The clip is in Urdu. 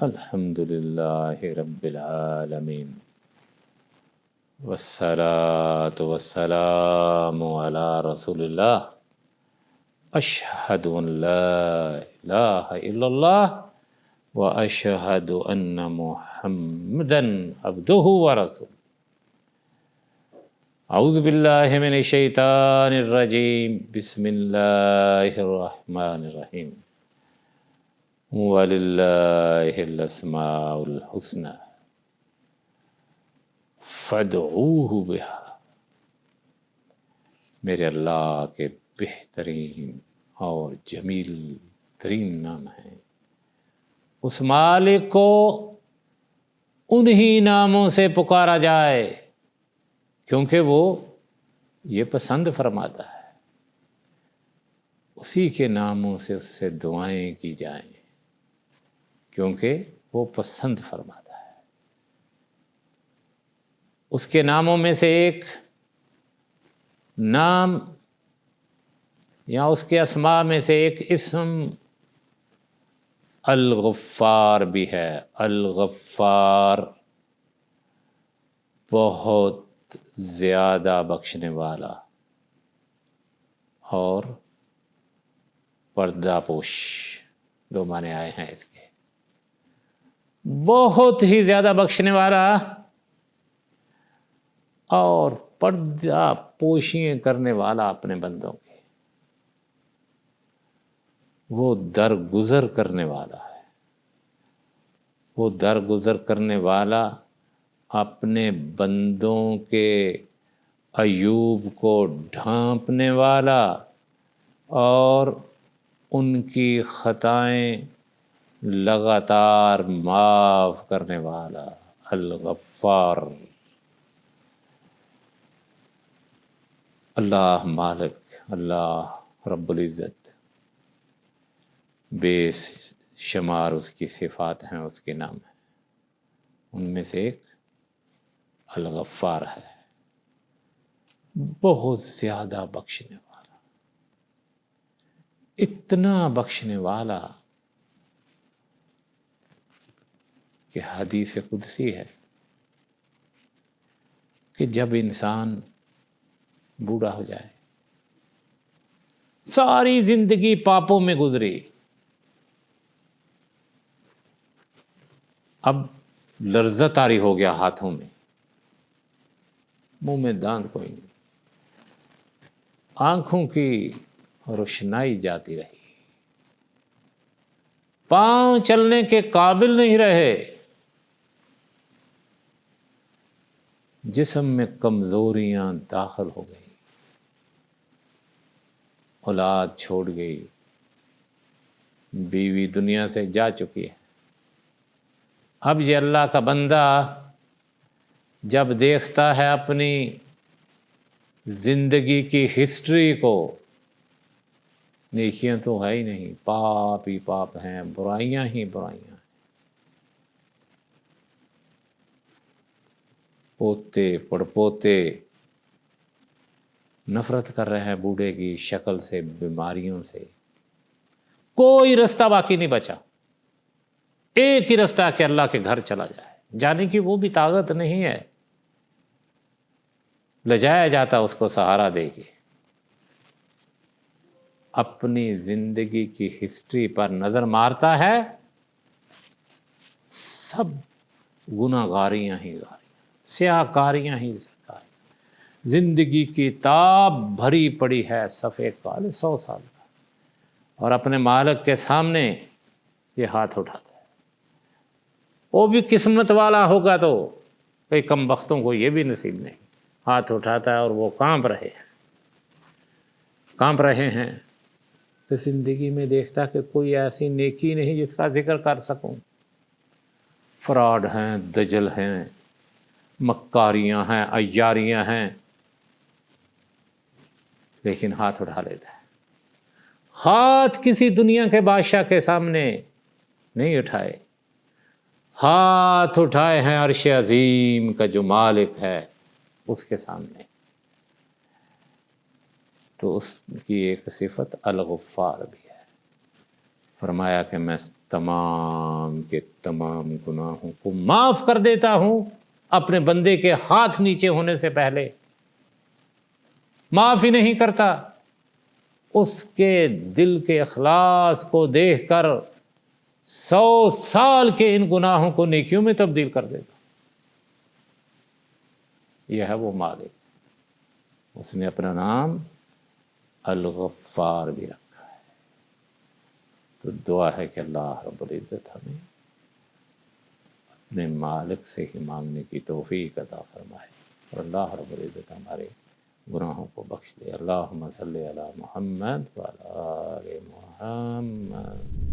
الحمد للہ رب العالمین والصلاة والسلام علی رسول اللہ اشہد ان لا الہ الا اللہ واشہد ان محمدا عبدہ ورسولہ۔ اعوذ باللہ من الشیطان الرجیم، بسم اللہ الرحمن الرحیم۔ وَلِلَّهِ الْأَسْمَاءُ الْحُسْنَى فَادْعُوهُ بِهَا، میرے اللہ کے بہترین اور جمیل ترین نام ہیں، اس مالک کو انہی ناموں سے پکارا جائے کیونکہ وہ یہ پسند فرماتا ہے، اسی کے ناموں سے اس سے دعائیں کی جائیں کیونکہ وہ پسند فرماتا ہے۔ اس کے ناموں میں سے ایک نام یا اس کے اسماء میں سے ایک اسم الغفار بھی ہے۔ الغفار، بہت زیادہ بخشنے والا اور پردہ پوش، دو معنی آئے ہیں اس کے۔ بہت ہی زیادہ بخشنے والا اور پردہ پوشیاں کرنے والا اپنے بندوں کے، وہ درگزر کرنے والا ہے، وہ درگزر کرنے والا اپنے بندوں کے عیوب کو ڈھانپنے والا اور ان کی خطائیں لگاتار معاف کرنے والا، الغفار۔ اللہ مالک، اللہ رب العزت، بے شمار اس کی صفات ہیں، اس کے نام ہیں، ان میں سے ایک الغفار ہے، بہت زیادہ بخشنے والا، اتنا بخشنے والا کہ حدیث قدسی ہے کہ جب انسان بوڑھا ہو جائے، ساری زندگی پاپوں میں گزری، اب لرزہ طاری ہو گیا ہاتھوں میں، منہ میں دانت کوئی نہیں، آنکھوں کی روشنائی جاتی رہی، پاؤں چلنے کے قابل نہیں رہے، جسم میں کمزوریاں داخل ہو گئی، اولاد چھوڑ گئی، بیوی دنیا سے جا چکی ہے۔ اب یہ اللہ کا بندہ جب دیکھتا ہے اپنی زندگی کی ہسٹری کو، نیکیاں تو ہے ہی نہیں، پاپ ہی پاپ ہیں، برائیاں ہی برائیاں ہیں، پوتے پڑپوتے نفرت کر رہے ہیں بوڑھے کی شکل سے، بیماریوں سے، کوئی رستہ باقی نہیں بچا، ایک ہی رستہ کہ اللہ کے گھر چلا جائے، جانے کی وہ بھی طاقت نہیں ہے، لجایا جاتا اس کو سہارا دے کے۔ اپنی زندگی کی ہسٹری پر نظر مارتا ہے، سب گناہگاریاں ہی گاریاں، سیاہ کاریاں ہی سیاہ کاریاں، زندگی کی تاب بھری پڑی ہے صفحے کالے 100 سال کا، اور اپنے مالک کے سامنے یہ ہاتھ اٹھاتا ہے۔ وہ بھی قسمت والا ہوگا تو کئی کم بختوں کو یہ بھی نصیب نہیں، ہاتھ اٹھاتا ہے اور وہ کانپ رہے ہیں، کہ زندگی میں دیکھتا کہ کوئی ایسی نیکی نہیں جس کا ذکر کر سکوں، فراڈ ہیں، دجل ہیں، مکاریاں ہیں، عیاریاں ہیں، لیکن ہاتھ اٹھا لیتا ہے۔ ہاتھ کسی دنیا کے بادشاہ کے سامنے نہیں اٹھائے، ہاتھ اٹھائے ہیں عرش عظیم کا جو مالک ہے اس کے سامنے۔ تو اس کی ایک صفت الغفار بھی ہے۔ فرمایا کہ میں تمام کے تمام گناہوں کو معاف کر دیتا ہوں اپنے بندے کے ہاتھ نیچے ہونے سے پہلے۔ معاف ہی نہیں کرتا، اس کے دل کے اخلاص کو دیکھ کر 100 سال کے ان گناہوں کو نیکیوں میں تبدیل کر دیتا۔ یہ ہے وہ مالک، اس نے اپنا نام الغفار بھی رکھا ہے۔ تو دعا ہے کہ اللہ رب العزت ہمیں اپنے مالک سے ہی مانگنے کی توفیق عطا فرمائے، اور اللہ رب العزت ہمارے گناہوں کو بخش دے۔ اللہم صلی علی محمد وعلی آل محمد۔